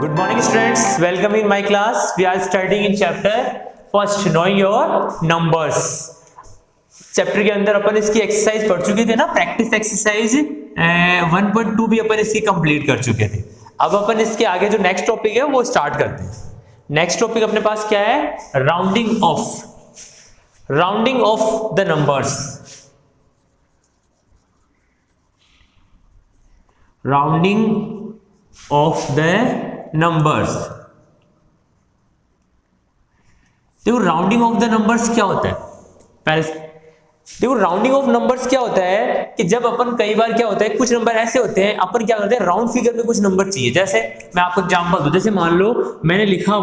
Good morning students, welcome in my class. We are studying in chapter first, knowing your numbers. Chapter के अंदर अपन इसकी exercise पढ़ चुके थे ना, प्रैक्टिस एक्सरसाइज 1.2 भी अपन इसकी कंप्लीट कर चुके थे। अब अपन इसके आगे जो नेक्स्ट टॉपिक है वो स्टार्ट करते हैं। नेक्स्ट टॉपिक अपने पास क्या है? Rounding off the numbers. Rounding off the numbers. देखो राउंडिंग ऑफ द नंबर्स क्या होता है? पहले देखो राउंडिंग ऑफ नंबर्स क्या होता है कि जब अपन कई बार क्या होता है, कुछ नंबर ऐसे होते हैं अपन क्या करते हैं, राउंड फिगर में कुछ नंबर चाहिए। जैसे मैं आपको एग्जांपल दूं, जैसे मान लो मैंने लिखा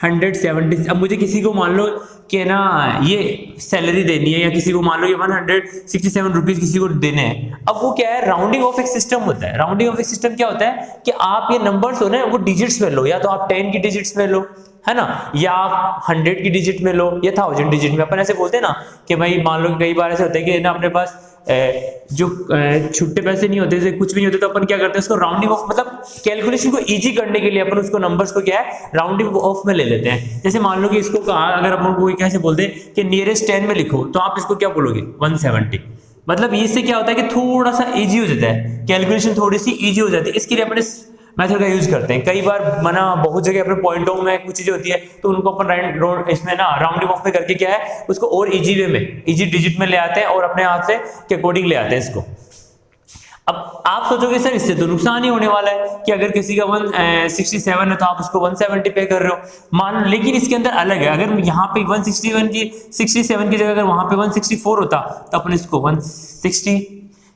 170। अब मुझे किसी को मान लो कि ना ये सैलरी देनी है, या किसी को मान लो ये 167 रुपीज किसी को देने हैं। अब वो क्या है, राउंडिंग ऑफ एक सिस्टम होता है। राउंडिंग ऑफ एक सिस्टम क्या होता है कि आप ये नंबर्स हो ना वो डिजिट्स में लो, या तो आप 10 की डिजिट्स में लो, है ना, या आप 100 की डिजिट में लो, या 1000 डिजिट में। अपन ऐसे बोलते हैं ना कि भाई मान लो कई बार ऐसे होता है कि ना अपने पास जो छुट्टे पैसे नहीं होते, कुछ भी नहीं होते, तो अपन क्या करते हैं उसको राउंडिंग ऑफ, मतलब कैलकुलेशन को इजी करने के लिए अपन उसको नंबर्स को क्या है राउंडिंग ऑफ में ले लेते हैं। जैसे मान लो कि इसको कहा, अगर अपन को कैसे बोलते हैं कि नियरेस्ट 10 में लिखो, तो आप इसको क्या बोलोगे 170। मतलब इससे क्या होता है कि थोड़ा सा इजी हो जाता है, कैलकुलेशन थोड़ी सी इजी हो जाती है। इसके लिए अपने मेथड का यूज करते हैं। कई बार मना बहुत जगह अपने पॉइंटों में कुछ चीजें होती है, तो उनको अपन इसमें ना राउंडिंग ऑफ में करके क्या है उसको और इजी वे में, इजी डिजिट में ले आते हैं और अपने हाथ से के अकॉर्डिंग ले आते हैं इसको। अब आप सोचोगे सर इससे तो नुकसान ही होने वाला है कि अगर किसी का 167 है तो आप उसको 170 पे कर रहे हो मान, लेकिन इसके अंदर अलग है। अगर यहाँ पे 167 की जगह अगर वहां पे 164 होता तो अपन इसको 160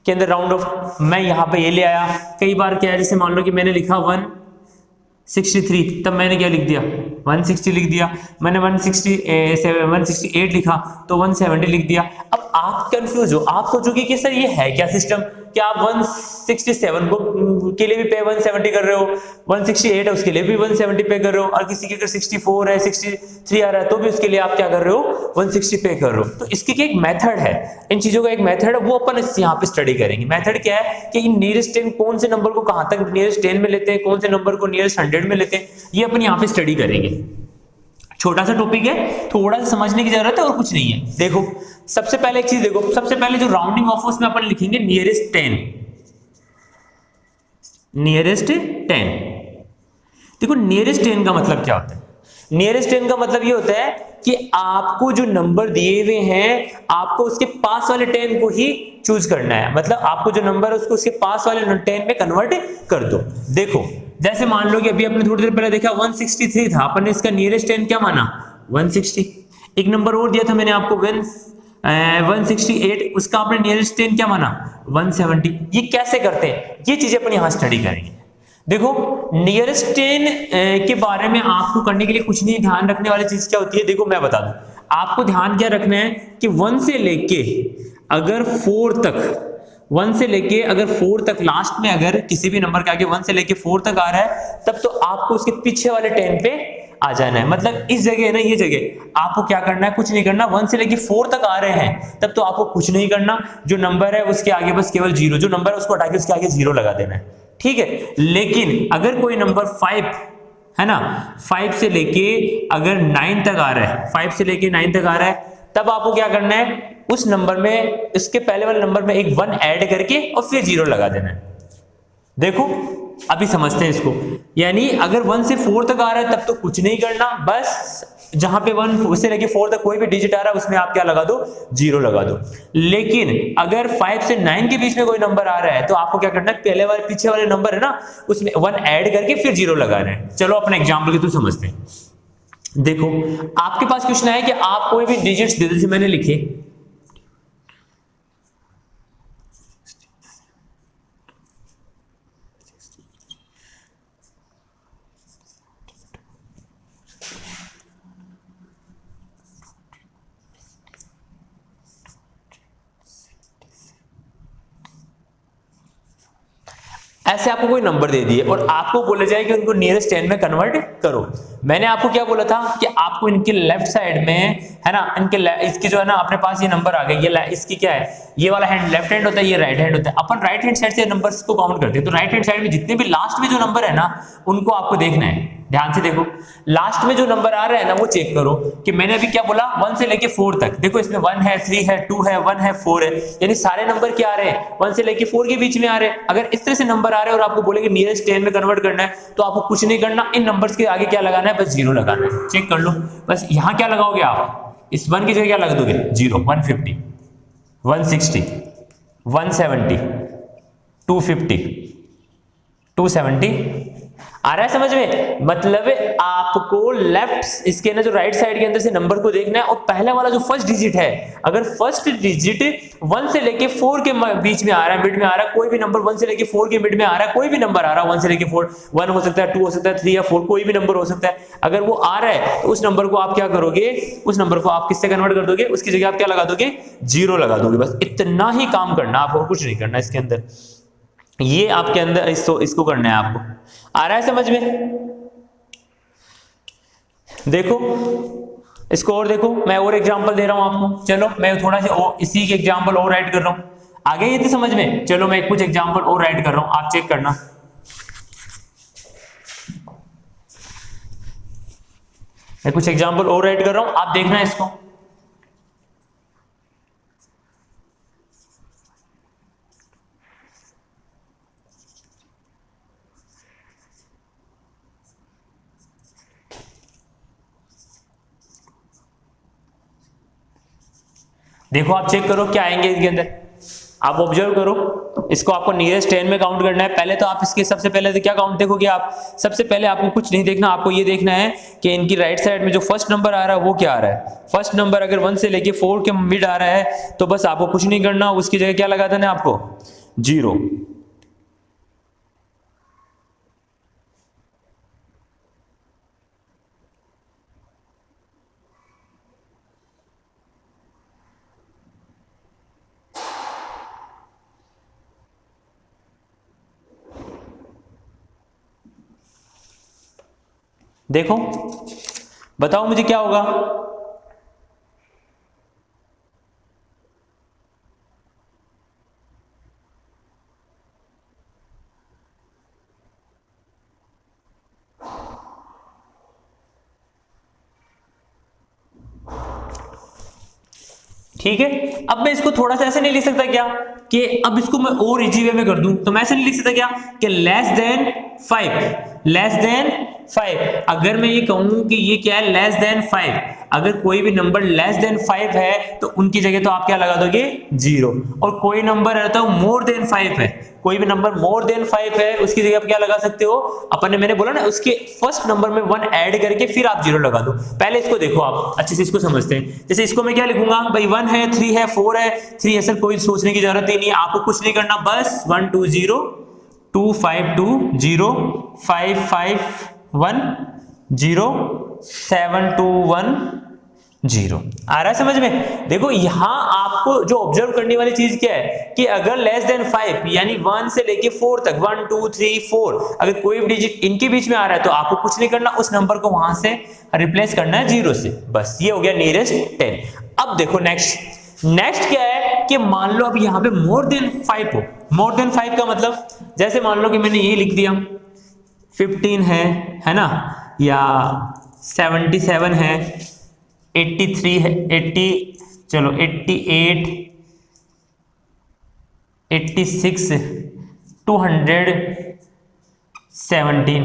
के अंदर राउंड ऑफ मैं यहाँ पे ये ले आया। कई बार क्या है, जैसे मान लो कि मैंने लिखा 163, तब मैंने क्या लिख दिया 160 लिख दिया। मैंने 168 लिखा तो 170 लिख दिया। अब आप कंफ्यूज हो, आप सोचोगे कि सर ये है क्या सिस्टम, क्या आप 167 को के लिए भी पे 170 कर रहे हो, 168 है उसके लिए भी 170 पे कर रहे हो, और किसी के अगर 64 है 63 आ रहा है तो भी उसके लिए आप क्या कर रहे हो 160 पे कर रहे हो। तो इसकी क्या एक मेथड है, इन चीजों का एक मेथड है, वो अपन यहाँ पे स्टडी करेंगे। मेथड क्या है कि इन नियरेस्ट 10 कौन से नंबर को कहां तक नियरेस्ट 10 में लेते हैं, कौन से नंबर को नियरेस्ट 100 में लेते हैं, ये अपन यहाँ पे स्टडी करेंगे। छोटा सा टॉपिक है, थोड़ा सा समझने की जरूरत है और कुछ नहीं है। देखो सबसे पहले एक चीज देखो, सबसे पहले जो राउंडिंग ऑफ उसमें अपन लिखेंगे नियरेस्ट 10। नियरेस्ट 10, देखो नियरेस्ट 10 का मतलब क्या होता है? नियरेस्ट 10 का मतलब ये होता है कि आपको जो नंबर दिए हुए हैं आपको उसके पास वाले 10 को ही चूज करना है। मतलब आपको जो नंबर है उसको उसके पास वाले 10 में कन्वर्ट कर दो। देखो जैसे मान लो कि अभी आपने थोड़ी देर पहले देखा 163 था, अपन ने इसका नियरेस्ट 10 क्या माना 160। एक नंबर और दिया था मैंने आपको 168, उसका आपने नियरेस्ट 10 क्या माना 170। ये कैसे करते हैं ये चीजें अपन यहां स्टडी करेंगे। देखो नियरेस्ट 10 के बारे में आपको करने के लिए कुछ नहीं, ध्यान रखने वाली चीज क्या होती है देखो मैं बता दूं। आपको ध्यान क्या रखना है कि 1 से लेके अगर 4 तक, 1 से लेके अगर 4 तक लास्ट में अगर किसी भी नंबर के आगे 1 से लेके 4 तक आ रहा है तब तो आपको उसके पीछे वाले 10 पे आ जाना है। मतलब इस जगह है ना, ये जगह आपको क्या करना है, कुछ नहीं करना। 1 से लेके 4 तक आ रहे हैं तब तो आपको कुछ नहीं करना, जो नंबर है उसके आगे बस केवल 0, जो नंबर है उसको हटा के उसके आगे 0 लगा देना है, ठीक है। लेकिन अगर कोई नंबर 5 है ना, 5 से लेके अगर 9 तक आ रहा है, 5 से लेके 9 तक आ रहा है, तब आपको क्या करना है उस नंबर में इसके पहले वाले नंबर में एक 1 ऐड करके और फिर 0 लगा देना है। देखो अभी समझते हैं इसको। यानी अगर 1 से 4 तक आ रहा है तब तो कुछ नहीं करना, बस जहां पे 1 से लेके 4 तक कोई भी डिजिट आ रहा है उसमें आप क्या लगा दो 0 लगा दो। लेकिन अगर 5 से 9 के बीच में कोई नंबर आ रहा है तो आपको क्या करना है, पहले वाले पीछे वाले नंबर है ना उसमें 1 ऐड करके फिर 0 लगा रहे हैं। चलो अपने एग्जाम्पल के थ्रू समझते हैं। देखो आपके पास क्वेश्चन है कि आप कोई भी डिजिट्स दे दो, जैसे मैंने लिखे ऐसे आपको कोई नंबर दे दिए और आपको बोला जाए कि उनको नियरेस्ट 10 में कन्वर्ट करो। मैंने आपको क्या बोला था कि आपको इनके लेफ्ट साइड में, है ना, इसके जो है ना अपने पास ये नंबर आ गए, ये इसकी क्या है, ये वाला हैंड लेफ्ट हैंड होता है, ये राइट हैंड होता है। अपन राइट हैंड साइड से नंबर्स को काउंट करते हैं, तो राइट हैंड साइड में जितने भी लास्ट में जो नंबर है ना उनको आपको देखना है। ध्यान से देखो, लास्ट में जो नंबर आ रहा है ना वो चेक करो कि मैंने अभी क्या बोला 1 से लेके 4 तक। देखो इसमें 1 है, 3 है, 2 है, 1 है, 4 है, यानी सारे नंबर क्या आ रहे हैं 1 से लेके 4 के बीच में आ रहे हैं। अगर इस तरह से नंबर आ रहे हैं और आपको बोले कि नियरेस्ट 10 में कन्वर्ट करना है तो आपको कुछ नहीं करना, इन नंबर्स के आगे क्या लगाना है, बस 0 लगाना है। चेक कर लो, बस यहाँ क्या लगाओगे आप, इस 1 की जगह क्या लगा दोगे 0, 150, 160, 170, 250, 270। आ रहा है समझ में? मतलब आपको लेफ्ट इसके ना जो राइट साइड के अंदर से नंबर को देखना है और पहला वाला जो फर्स्ट डिजिट है, अगर फर्स्ट डिजिट 1 से लेके 4 के बीच में आ रहा है, मिड में आ रहा है, कोई भी नंबर 1 से लेके 4 के मिड में आ रहा है, कोई भी नंबर आ रहा है 1 से लेके 4, 1 हो सकता है, 2 हो सकता है, 3 या 4, कोई भी नंबर हो सकता है। अगर वो आ रहा है तो उस नंबर को आप क्या करोगे, उस नंबर को आप किससे कन्वर्ट कर दोगे, उसकी जगह आप क्या लगा दोगे 0 लगा दोगे। बस इतना ही काम करना, आपको कुछ नहीं करना इसके अंदर। ये आपके अंदर इसको करना है आपको। आ रहा है समझ में? देखो इसको और देखो, मैं और एग्जांपल दे रहा हूं आपको। चलो मैं थोड़ा सा इसी के एग्जांपल और राइट कर रहा हूं, आगे ये तो समझ में। चलो मैं कुछ एग्जांपल और राइट कर रहा हूं, आप चेक करना। मैं कुछ एग्जांपल और राइट कर रहा हूं, आप देखना इसको। देखो आप चेक करो क्या आएंगे इसके अंदर, आप ऑब्जर्व करो। इसको आपको नियरेस्ट 10 में काउंट करना है। पहले तो आप इसके सबसे पहले तो क्या काउंट देखोगे आप, सबसे पहले आपको कुछ नहीं देखना, आपको ये देखना है कि इनकी राइट साइड में जो फर्स्ट नंबर आ रहा है वो क्या आ रहा है। फर्स्ट नंबर अगर 1 से लेके 4 के मिड आ रहा है तो बस आपको कुछ नहीं करना, उसकी जगह क्या लगा देना है आपको 0। देखो बताओ मुझे क्या होगा। ठीक है, अब मैं इसको थोड़ा सा ऐसे नहीं लिख सकता क्या कि अब इसको मैं और इजी वे में कर दूं, तो मैं ऐसे नहीं लिख सकता क्या कि लेस देन 5, लेस देन 5। अगर मैं ये कहूं कि ये क्या है लेस देन 5, अगर कोई भी नंबर लेस देन 5 है तो उनकी जगह तो आप क्या लगा दोगे 0, और कोई नंबर रहता है मोर देन 5 है, कोई भी नंबर मोर देन 5 है उसकी जगह आप क्या लगा सकते हो, अपन ने मैंने बोला ना उसके फर्स्ट नंबर में 1 ऐड करके फिर आप 0 लगा दो। पहले इसको देखो, आप अच्छे से इसको समझते हैं। जैसे इसको मैं क्या लिखूंगा भाई, 1 है, 3 है, 4 है, 3 है, सर कोई सोचने की जरूरत ही नहीं है, आपको कुछ नहीं करना, बस 1 2 0 2 5 2 0 5 5 1 0 7 2 1 0। आ रहा है समझ में? देखो यहां आपको जो ऑब्जर्व करने वाली चीज क्या है कि अगर लेस देन 5 यानी 1 से लेके 4 तक 1 2 3 4 अगर कोई भी डिजिट इनके बीच में आ रहा है तो आपको कुछ नहीं करना, उस नंबर को वहां से रिप्लेस करना है 0 से। बस ये हो गया नियरेस्ट 10। अब देखो नेक्स्ट क्या है कि मान लो अब यहां पे मोर देन 5 हो। मोर देन 5 का मतलब जैसे मान लो कि मैंने ये लिख दिया 15 है ना, या 77 है, 83 है, 80 चलो 88 86 217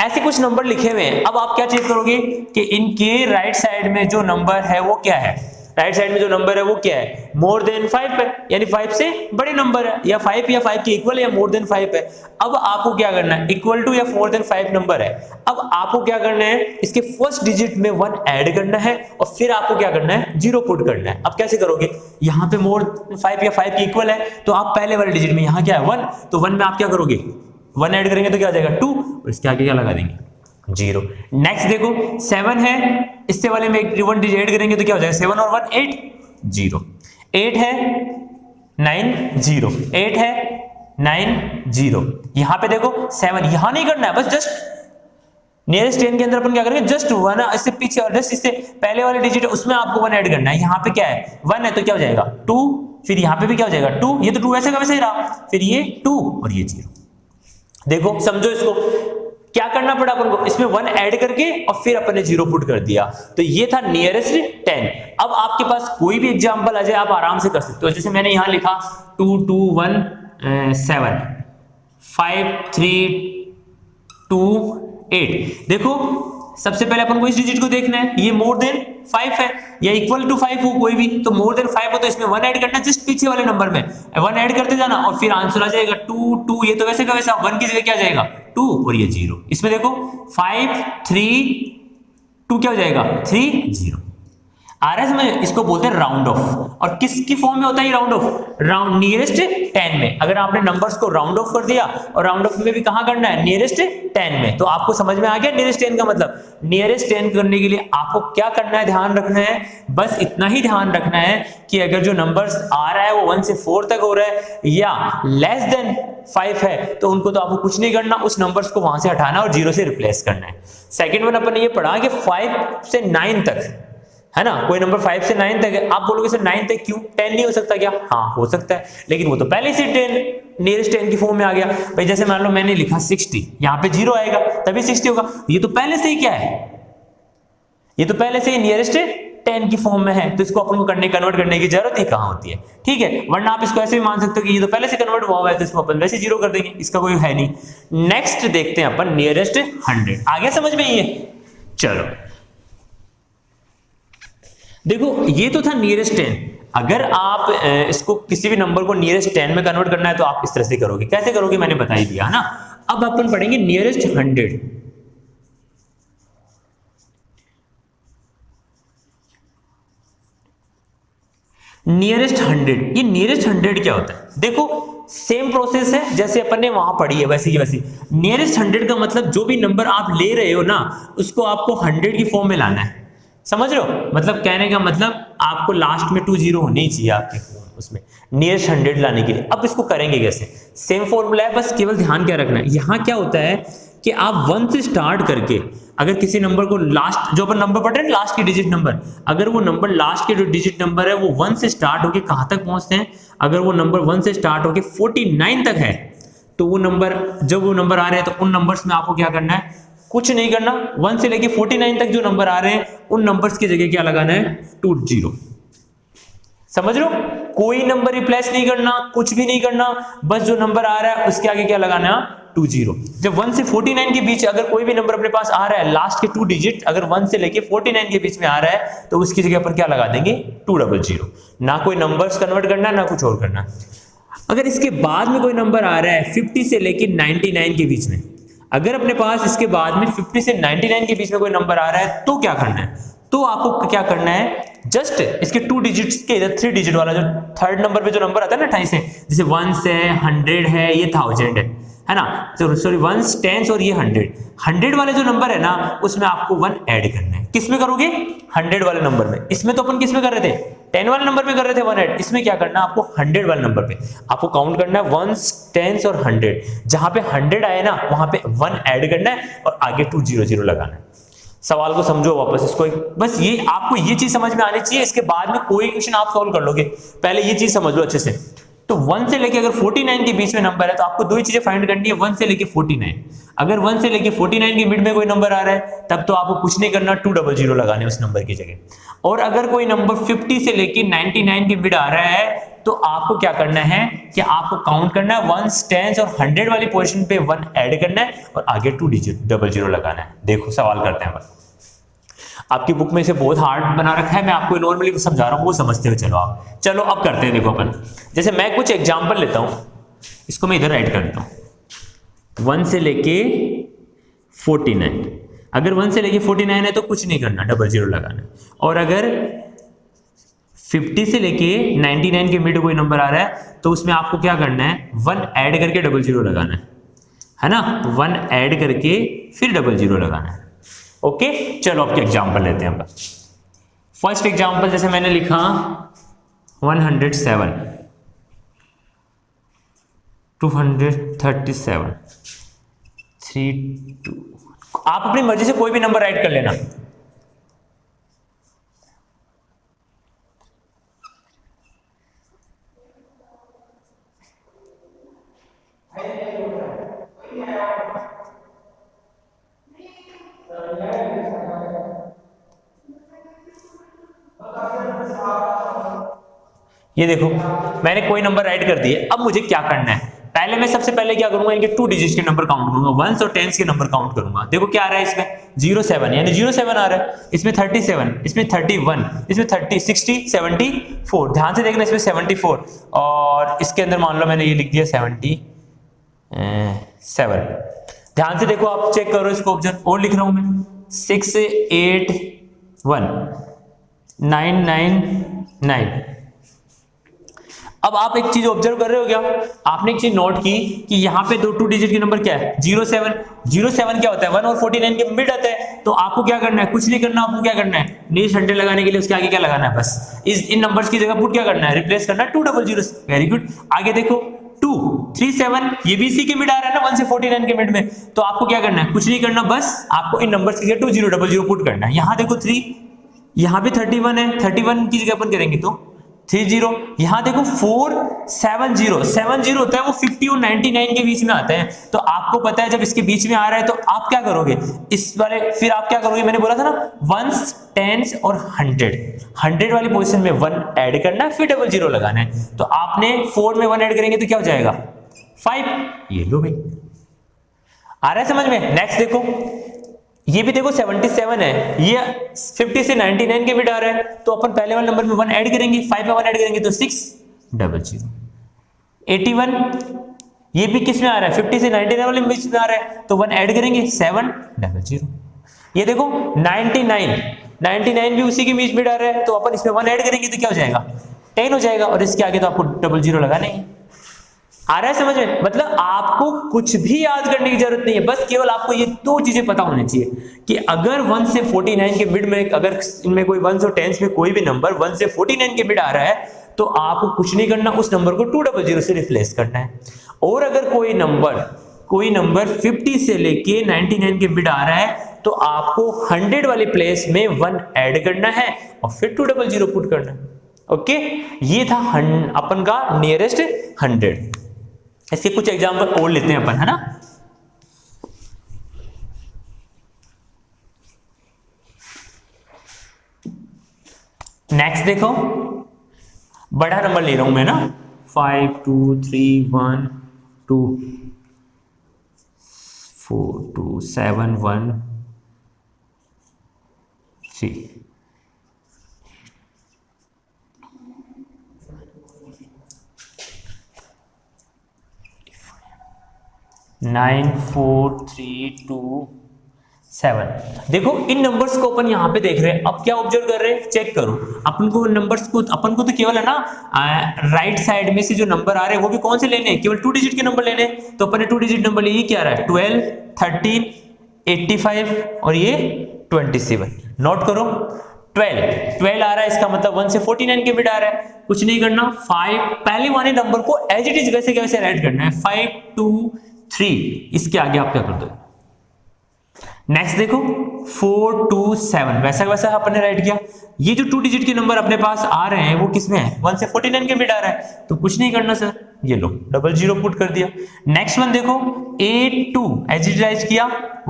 ऐसे कुछ नंबर लिखे हुए हैं। अब आप क्या चेक करोगे कि इनके राइट साइड में जो नंबर है वो क्या है, राइट साइड में जो नंबर है वो क्या है, मोर देन 5 है, यानी 5 से बड़े नंबर है, या 5 या 5 के इक्वल या मोर देन 5 है। अब आपको क्या करना है, इक्वल टू या मोर देन 5 नंबर है, अब आपको क्या करना है, इसके फर्स्ट डिजिट में 1 ऐड करना है और फिर आपको क्या करना है 0 पुट करना है। अब कैसे करोगे, यहाँ पे मोर 5 या 5 के इक्वल है तो आप पहले वाले डिजिट में यहाँ क्या है 1, तो 1 में आप क्या करोगे 1 ऐड करेंगे तो क्या आ जाएगा 2, और इसके आगे क्या लगा देंगे 0। नेक्स्ट देखो 7 है, इससे वाले में 1 डिजिट ऐड करेंगे तो क्या हो जाएगा 7 और 1 8 0, 8 है 9 0, 8 है 9 0, यहां पे देखो 7, यहां नहीं करना है, बस जस्ट नियरेस्ट 10 के अंदर अपन क्या करेंगे, जस्ट 1 इससे पीछे और जस्ट इससे पहले वाले डिजिट है उसमें आपको 1 ऐड करना है। यहाँ पे क्या है 1 है तो क्या हो जाएगा 2, फिर यहाँ पे भी क्या हो जाएगा 2, ये तो 2 वैसे का वैसे ही रहा, फिर ये 2 और ये 0। देखो समझो इसको, क्या करना पड़ा अपन को, इसमें 1 ऐड करके और फिर अपन ने 0 पुट कर दिया, तो ये था नियरेस्ट 10। अब आपके पास कोई भी एग्जांपल आ जाए आप आराम से कर सकते हो, जैसे मैंने यहां लिखा 2 2 1 7 5 3 2 8। देखो सबसे पहले अपन को इस डिजिट को देखना है, ये मोर देन 5 है या इक्वल टू 5 हो कोई भी, तो मोर देन 5 हो तो इसमें 1 ऐड करना, जस्ट पीछे वाले नंबर में 1 ऐड करते जाना और फिर आंसर आ जाएगा 2 2, ये तो वैसे का वैसा 1 की जगह क्या जाएगा 2 और ये 0। इसमें देखो 5 3 2 क्या हो जाएगा 3 0। आ रहा है समझ, इसको बोलते हैं राउंड ऑफ। और किसकी फॉर्म में होता है राउंड ऑफ, राउंड नियरेस्ट 10 में। अगर आपने नंबर्स को राउंड ऑफ कर दिया और राउंड ऑफ में भी कहां करना है नियरेस्ट 10 में, तो आपको समझ में आ गया नियरेस्ट 10 का मतलब। नियरेस्ट 10 करने के लिए आपको क्या करना है, ध्यान रखना है, बस इतना ही ध्यान रखना है कि अगर जो नंबर्स आ रहा है वो 1 से 4 तक हो रहा है या लेस देन 5 है तो उनको तो आपको कुछ नहीं करना, उस नंबर्स को वहां से हटाना और 0 से रिप्लेस करना है। सेकेंड वन अपन ने ये पढ़ा कि 5 से 9 तक है ना, कोई नंबर 5 से 9 तक है, आप बोलोगे सर 9 तक क्यों, 10 नहीं हो सकता क्या, हाँ हो सकता है, लेकिन वो तो पहले से 10 नियरेस्ट 10 की फॉर्म में आ गया भाई। जैसे मान लो मैंने लिखा 60, यहाँ पे 0 आएगा तभी 60 होगा, ये तो पहले से ही क्या है, ये तो पहले से ही नियरेस्ट 10 की फॉर्म में है, तो इसको अपन को कन्वर्ट करने की जरूरत ही कहां होती है, ठीक है। वरना आप इसको ऐसे भी मान सकते हो कि ये तो पहले से कन्वर्ट हुआ है तो इसको अपन वैसे 0 कर देंगे, इसका कोई है नहीं। नेक्स्ट देखते हैं अपन नियरेस्ट 100, आ गया समझ में ये, चलो देखो ये तो था नियरेस्ट 10। अगर आप इसको किसी भी नंबर को नियरेस्ट 10 में कन्वर्ट करना है तो आप इस तरह से करोगे, कैसे करोगे मैंने बता ही दिया है ना। अब अपन पढ़ेंगे नियरेस्ट 100। नियरेस्ट 100, ये नियरेस्ट 100 क्या होता है, देखो सेम प्रोसेस है जैसे अपन ने वहां पढ़ी है वैसे की वैसी। नियरेस्ट 100 का मतलब जो भी नंबर आप ले रहे हो ना उसको आपको 100 की फॉर्म में लाना है, समझ रहे हो, मतलब कहने का मतलब आपको लास्ट में 2 0 होनी चाहिए आपके उसमें नियरेस्ट 100 लाने के लिए। अब इसको करेंगे कैसे, सेम फॉर्मूला है, बस केवल ध्यान क्या रखना है, यहाँ क्या होता है कि आप 1 से स्टार्ट करके अगर किसी नंबर को लास्ट जो अपन नंबर पढ़े लास्ट की डिजिट नंबर, अगर वो नंबर लास्ट के जो डिजिट नंबर है वो 1 से स्टार्ट होके कहां तक पहुंचते हैं, अगर वो नंबर 1 से स्टार्ट होके 49 तक है तो वो नंबर, जब वो नंबर आ रहे हैं तो उन नंबर्स में आपको क्या करना है, कुछ नहीं करना, 1 से लेके 49 तक जो नंबर आ रहे हैं उन नंबर्स की जगह क्या लगाना है 2 0। समझ लो, कोई नंबर रिप्लेस नहीं करना, कुछ भी नहीं करना, बस जो नंबर आ रहा है उसके आगे क्या लगाना 2 0। जब 1 से 49 के बीच अगर कोई भी नंबर अपने पास आ रहा है लास्ट के 2 डिजिट अगर 1 से लेके 49 के बीच में आ रहा है तो उसकी जगह पर क्या लगा देंगे 2 0 ना कोई नंबर्स कन्वर्ट करना ना कुछ और करना। अगर इसके बाद में कोई नंबर आ रहा है 50 से लेके 99 के बीच में, अगर अपने पास इसके बाद में 50 से 99 के बीच में कोई नंबर आ रहा है तो क्या करना है, तो आपको क्या करना है, जस्ट इसके 2 डिजिट्स के इधर 3 डिजिट वाला जो थर्ड नंबर पे जो नंबर आता है ना 28 से, जैसे 1 है 100 है ये 1000 है ना, तो सॉरी 1 10 और ये 100 वाले जो नंबर है ना उसमें आपको 1 ऐड करना है। किस में करोगे 100 वाले नंबर में, इसमें तो अपन किस में कर रहे थे 10 वाले नंबर पे कर रहे थे 1 ऐड, इसमें क्या करना है आपको 100 वाले नंबर पे आपको काउंट करना है 1 10 और 100, जहां पे 100 आए ना वहां पे 1 ऐड करना है और आगे 2 0 0 लगाना है। सवाल को समझो वापस, इसको बस ये आपको ये चीज समझ में आनी चाहिए, इसके बाद में कोई क्वेश्चन आप सॉल्व कर लोगे, पहले ये चीज समझ लो अच्छे से। तो 1 से लेके अगर 49 के बीच में नंबर है तो आपको दो ही चीजें फाइंड करनी है, 1 से लेके 49। अगर 1 से लेके 49 के मिड में कोई नंबर आ रहा है तब तो आपको कुछ नहीं करना, 2 0 लगाने उस नंबर की जगह। और अगर कोई नंबर 50 से लेके 99 के मिड आ रहा है तो आपको क्या करना है कि आपको काउंट करना है 1 10 और 100 वाली पोजीशन पे 1 ऐड करना है और आगे 2 0 लगाना है। देखो सवाल करते हैं, बस आपकी बुक में इसे बहुत हार्ड बना रखा है, मैं आपको नॉर्मली समझा रहा हूं वो समझते हुए चलो आप। चलो अब करते हैं, देखो अपन जैसे मैं कुछ एग्जांपल लेता हूं, इसको मैं इधर राइट कर देता हूं 1 से लेके 49। अगर 1 से लेके 49 है तो कुछ नहीं करना, 0 0 लगाना। और अगर 50 से लेके 99 के मिड कोई नंबर आ रहा है तो उसमें आपको क्या करना है 1 ऐड करके 0 0 लगाना है ना, 1 ऐड करके फिर 0 0 लगाना है। ओके चलो आपके एग्जांपल लेते हैं। फर्स्ट एग्जांपल जैसे मैंने लिखा 107, 237 32। आप अपनी मर्जी से कोई भी नंबर राइट कर लेना। ये देखो मैंने कोई नंबर राइट कर दिए। अब मुझे क्या करना है, पहले मैं सबसे पहले क्या करूंगा, इनके 2 डिजिट के नंबर काउंट करूंगा, 1s और 10s के नंबर काउंट करूंगा। देखो क्या आ रहा है इसमें 07, यानी 07 आ रहा है, इसमें 37, इसमें 31, इसमें 30, 60, 74। ध्यान से देखना, इसमें 74 और इसके अंदर मान लो मैंने ये लिख दिया 77। ध्यान से देखो, आप चेक करो इसको, ऑप्शन और लिख रहा हूं मैं 681 999। अब आप एक चीज ऑब्जर्व कर रहे हो क्या, आपने एक चीज नोट की कि यहाँ पे 2 डिजिट के नंबर क्या है 07। 07 क्या होता है 1 और 49 के मिड आता है। तो आपको क्या करना है, कुछ नहीं करना, आपको क्या करना है, नीच 100 लगाने के लिए उसके आगे क्या लगाना है, बस इन नंबर्स की जगह पुट क्या करना है, रिप्लेस करना है 200। Very good. आगे देखो 237, ये भी इसी के मिड आ रहा है ना 1 से 49 के मिड में। तो आपको क्या करना है, कुछ नहीं करना, बस आपको इन नंबर्स की जगह 2000 पुट करना है। यहाँ देखो 3, यहाँ भी 31 है, 31 की जगह अपन करेंगे तो 30। यहां देखो 470, 70 होता है वो 50 और 99 के बीच में आता है। तो आपको पता है जब इसके बीच में आ रहा है तो आप क्या करोगे, इस वाले फिर आप क्या करोगे, मैंने बोला था ना 1s 10s और 100 वाली पोजीशन में 1 ऐड करना है, फिर 00 लगाना है। तो आपने 4 में 1 ऐड करेंगे तो क्या हो जाएगा 5। ये लो भाई, आ रहा है समझ में। नेक्स्ट देखो, ये भी देखो 77 है, ये 50 से 99 के बीच आ रहा है। तो अपन पहले वाले नंबर में 1 ऐड करेंगे, 5 में 1 ऐड करेंगे तो 600। 81 ये भी किस में आ रहा है 50 से 99 वाले बीच में आ रहा है, तो 1 ऐड करेंगे 700। ये देखो 99 भी उसी के बीच में आ रहा है, तो अपन इसमें 1 ऐड करेंगे तो क्या हो जाएगा 10 हो जाएगा, और इसके आगे तो आपको 00 लगाना ही। आ रहा है समझ में, मतलब आपको कुछ भी याद करने की जरूरत नहीं है, बस केवल आपको ये 2 चीजें पता होनी चाहिए कि अगर 1 से 49 के मिड में, अगर इनमें कोई 1s और 10s में कोई भी नंबर 1 से 49 के मिड आ रहा है तो आपको कुछ नहीं करना, उस नंबर को 200 से रिप्लेस करना है। और अगर कोई नंबर 50 से लेके 99 के मिड आ रहा है तो आपको 100 वाले प्लेस में 1 ऐड करना है और फिर 200 पुट करना है। ओके, ये था अपन का नियरेस्ट 100। इसके कुछ एग्जांपल और लेते हैं अपन, है ना। नेक्स्ट देखो, बड़ा नंबर ले रहा हूं मैं ना, 5 2 3 1 2 4 2 7 1 3। 9 4 3 2 7। देखो इन नंबर्स को अपन यहाँ पे देख रहे हैं। अब क्या ऑब्जर्व कर रहे हैं, चेक करो। अपन को नंबर्स को, अपन को तो केवल है ना राइट साइड में से जो नंबर आ रहे हैं वो भी कौन से लेने हैं, केवल 2 डिजिट के नंबर लेने हैं। तो अपन ने 2 डिजिट नंबर लिए, क्या आ रहा है 12 13 85 और ये 27। नोट करो 12 आ रहा है, इसका मतलब 1 से 49 के बिट आ रहा है। कुछ नहीं करना, 5 पहले वाले नंबर को एज इट इज वैसे के वैसे राइट करना है, 5 2 3। इसके आगे आप क्या कर दो, नेक्स्ट देखो 4 2 7 वैसा वैसा आपने राइट किया। ये जो 2 डिजिट के नंबर अपने पास आ रहे हैं वो किसमें है, 1 से 49 के बिट आ रहा है। तो कुछ नहीं करना सर, ये लो 00 पुट कर दिया। नेक्स्ट वन देखो 82 एज इट राइट किया,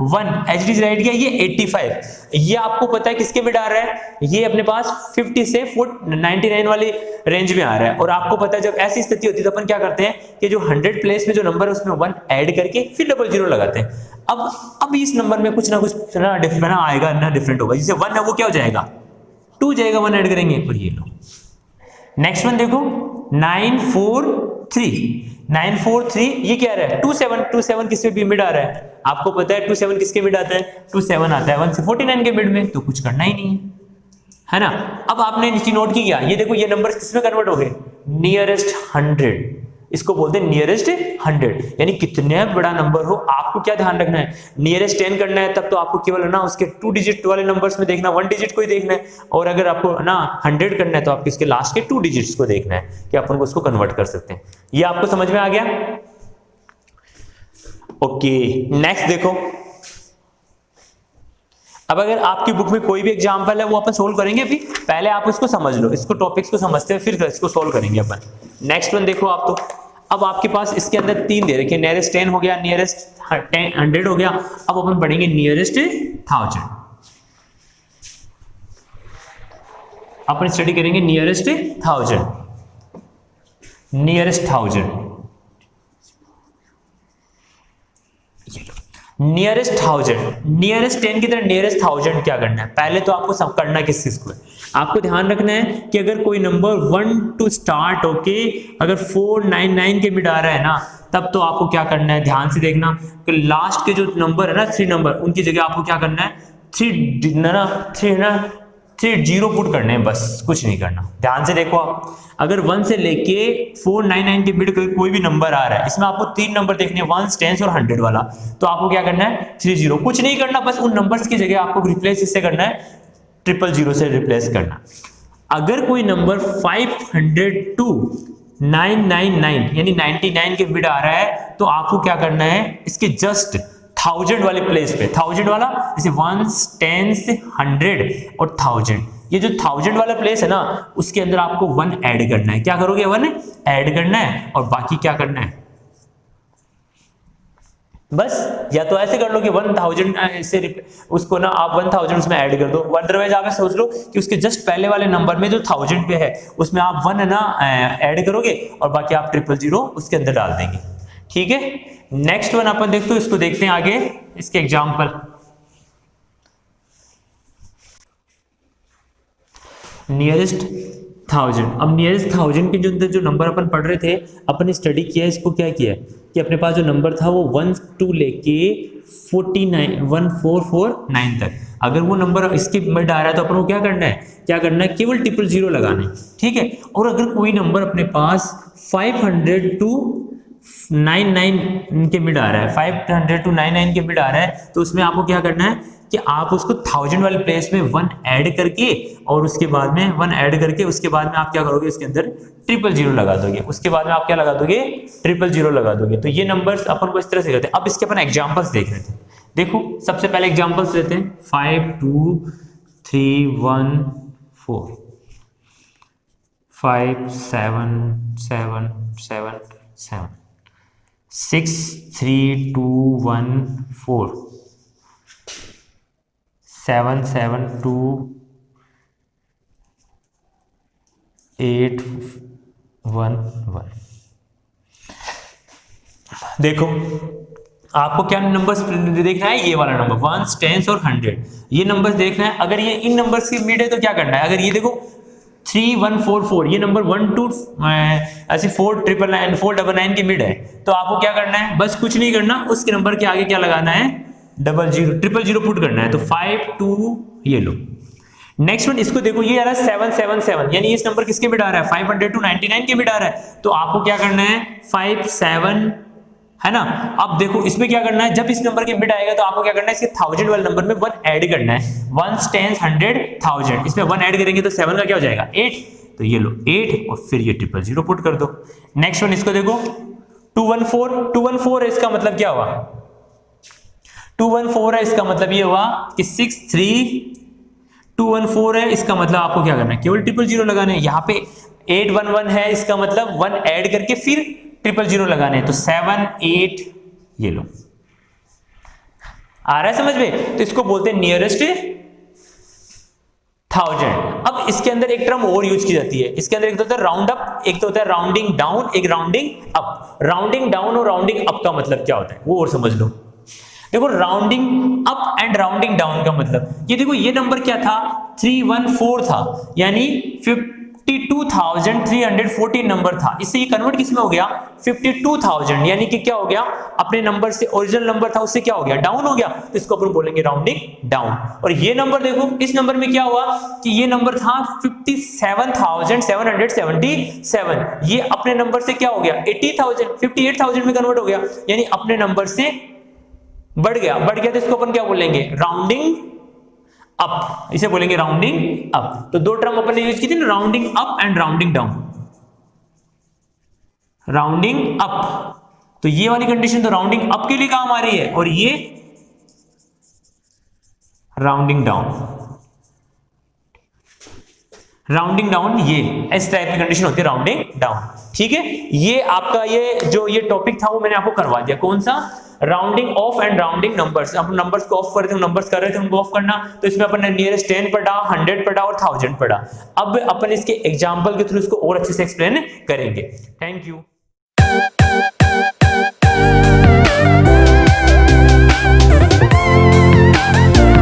1 एज इट राइट किया, ये 85। ये आपको पता है किसके बिट आ रहा है, ये अपने पास 50 से 99 वाली रेंज में आ रहा है। और आपको पता है जब ऐसी स्थिति होती है तो अपन क्या करते हैं कि जो 100 प्लेस में जो नंबर है उसमें 1 ऐड करके फिर 00 लगाते हैं। अब इस नंबर में कुछ ना कुछ ना डिफरेंट आएगा, ना डिफरेंट होगा। जैसे 1 है वो क्या हो जाएगा 2 जाएगा, 1 ऐड करेंगे। और ये लो नेक्स्ट वन देखो 943 943, ये क्या आ रहा है 27 किसमें भी मिड आ रहा है। आपको पता है 27 किसके मिड आता है, 27 आता है 1 से 49 के मिड में। तो कुछ करना ही नहीं है ना। अब आपने नीचे नोट की क्या, ये देखो ये नंबर किसमें कन्वर्ट हो गए, नियरेस्ट 100। इसको बोलते हैं नियरेस्ट 100, यानी कितने बड़ा नंबर हो आपको क्या ध्यान रखना है, नियरेस्ट 10 करना है तब तो आपको केवल ना उसके 2 डिजिट वाले नंबर्स में देखना, 1 डिजिट को ही देखना है। और अगर आपको ना 100 करना है तो आपको इसके लास्ट के 2 डिजिट्स को देखना है कि अपन को उसको कन्वर्ट कर सकते हैं। ये आपको समझ में आ गया। ओके, नेक्स्ट देखो, अब अगर आपकी बुक में कोई भी एग्जांपल है वो अपन सोल्व करेंगे। अभी पहले आप इसको समझ लो, इसको टॉपिक्स को समझते हैं फिर इसको सोल्व करेंगे अपन। नेक्स्ट वन देखो आप, तो अब आपके पास इसके अंदर 3 दे रखे, नियरेस्ट 10 हो गया, नियरेस्ट 100 हो गया। अब अपन पढ़ेंगे नियरेस्ट 1000। अपन स्टडी करेंगे नियरेस्ट 1000, नियरेस्ट 1000, नियरेस्ट 1000, नियरेस्ट 10 की तरह नियरेस्ट 1000 क्या करना है? पहले तो आपको सब करना किस चीज को है, आपको ध्यान रखना है कि अगर कोई नंबर 1 टू स्टार्ट होके अगर 499 के मिड आ रहा है ना, तब तो आपको क्या करना है, ध्यान से देखना कि लास्ट के जो नंबर है ना 3 नंबर, उनकी जगह आपको क्या करना है 3 जीरो पुट करने हैं, बस कुछ नहीं करना। ध्यान से देखो आप, अगर 1 से लेके 499 के मिड कोई भी नंबर आ रहा है, इसमें आपको 3 नंबर देखने हैं, 1, 10 और 100 वाला, तो आपको क्या करना है 30, कुछ नहीं करना, बस उन नंबर्स की जगह आपको रिप्लेस इससे करना है 000 से रिप्लेस करना। अगर कोई नंबर 500 टू 999 यानी 99 के मिड आ रहा है, तो आपको क्या करना है इसके जस्ट 1000 वाले प्लेस पे, 1000 वाला जैसे 1, 10, 100 और 1000, ये जो 1000 वाला प्लेस है ना, उसके अंदर आपको 1 ऐड करना है। क्या करोगे? 1 ऐड करना है, और बाकी क्या करना है, बस या तो ऐसे कर लो कि 1000 से उसको ना आप 1000 उसमें ऐड कर दो, अदरवाइज आप सोच लो कि उसके जस्ट पहले वाले नंबर में जो 1000 पे है उसमें आप 1 है ना ऐड करोगे, और बाकी आप 000 उसके अंदर डाल देंगे। ठीक है, नेक्स्ट वन अपन देखते हैं, इसको देखते हैं आगे, इसके एग्जांपल। नियरेस्ट 1000, अब नियरेस्ट 1000 के जो अंदर जो नंबर अपन पढ़ रहे थे, अपन स्टडी किया इसको, क्या किया कि अपने पास जो नंबर था वो 1 टू लेके 1449 तक, अगर वो नंबर इसके मिड आ रहा है तो अपन को क्या करना है, केवल 000 लगाना है। ठीक है, और अगर कोई नंबर अपने पास 500 टू 99 के मिड आ रहा है, 500 टू 99 के मिड आ रहा है, तो उसमें आपको क्या करना है कि आप उसको 1000 वाले प्लेस में 1 ऐड करके, और उसके बाद में 1 ऐड करके उसके बाद में आप क्या करोगे, इसके अंदर 000 लगा दोगे, उसके बाद में आप क्या लगा दोगे 000 लगा दोगे। तो ये नंबर्स अपन को इस तरह से करते हैं। अब इसके अपन एग्जांपल्स देख रहे थे, देखो सबसे पहले एग्जांपल्स लेते हैं, 5 2 3 1 4 5 7 7 7 7 6 3 2 1 4 7 7 2 8 1 1। देखो आपको क्या नंबर्स देखना है, ये वाला नंबर 1, 10 और 100, ये नंबर्स देखना है। अगर ये इन नंबर्स की मिड है तो क्या करना है, अगर ये देखो 3144 ये नंबर 1 टू ऐसे 4999 499 की मिड है, तो आपको क्या करना है, बस कुछ नहीं करना, उसके नंबर के आगे क्या लगाना है 000 पुट करना है। तो 5 2 ये लो। नेक्स्ट वन इसको देखो, ये आ रहा है 777 यानी इस नंबर किसके मिड आ रहा है 500 टू 99 के मिड आ रहा है, तो आपको क्या करना है 5 7 है ना। अब देखो इसमें क्या करना है, जब इस नंबर के मिड आएगा तो आपको क्या करना है, इसके 1000 वाले नंबर में 1 ऐड करना है, 1 10 100 1000, इसमें 1 ऐड करेंगे तो 7 का क्या हो जाएगा 8, तो ये लो 8 और फिर ये 000 पुट कर दो। नेक्स्ट वन इसको देखो 214 है, इसका मतलब क्या हुआ 214 है, इसका मतलब ये हुआ कि 63214 है, इसका मतलब आपको क्या करना है केवल 000 लगाने हैं। यहाँ पे 811 है, इसका मतलब 1 ऐड करके फिर 000 लगाने हैं, तो 7 8 ये लो। आ रहा है समझ में, तो इसको बोलते हैं नियरेस्ट 1000। अब इसके अंदर एक टर्म और यूज की जाती है, इसके अंदर एक तो होता है राउंड अप, एक तो होता है राउंडिंग डाउन, एक राउंडिंग अप। राउंडिंग डाउन और राउंडिंग अप का मतलब क्या होता है वो और समझ लो। देखो rounding up and rounding down का मतलब, ये देखो ये नंबर क्या था 314 था, यानी 52,314 नंबर था, इससे ये कन्वर्ट किसमें हो गया 52,000, यानी कि क्या हो गया अपने नंबर से ओरिजिनल नंबर था उससे क्या हो गया डाउन हो गया, तो इसको अपन बोलेंगे राउंडिंग डाउन। और ये नंबर देखो, इस नंबर में क्या हुआ कि ये नंबर था 57,777, ये अपने नंबर से क्या हो गया 58,000 में कन्वर्ट हो गया, यानी अपने नंबर से बढ़ गया तो इसको अपन क्या बोलेंगे राउंडिंग अप, इसे बोलेंगे राउंडिंग अप। तो दो टर्म अपन ने यूज की थी ना, rounding up and rounding down. Rounding up तो ये वाली कंडीशन तो राउंडिंग अप के लिए काम आ रही है, और ये राउंडिंग डाउन। राउंडिंग डाउन ये इस टाइप की कंडीशन होती है, राउंडिंग डाउन। ठीक है, ये आपका ये टॉपिक था वो मैंने आपको करवा दिया। कौन सा? Rounding off and rounding numbers. Upon numbers को ऑफ कर रहे थे, नंबर्स कर रहे थे, उनको ऑफ करना। तो इसमें अपन ने नियरेस्ट 10 पढ़ा, 100 पढ़ा और 1000 पढ़ा। अब अपन इसके एग्जांपल के थ्रू इसको और अच्छे से एक्सप्लेन करेंगे। Thank you.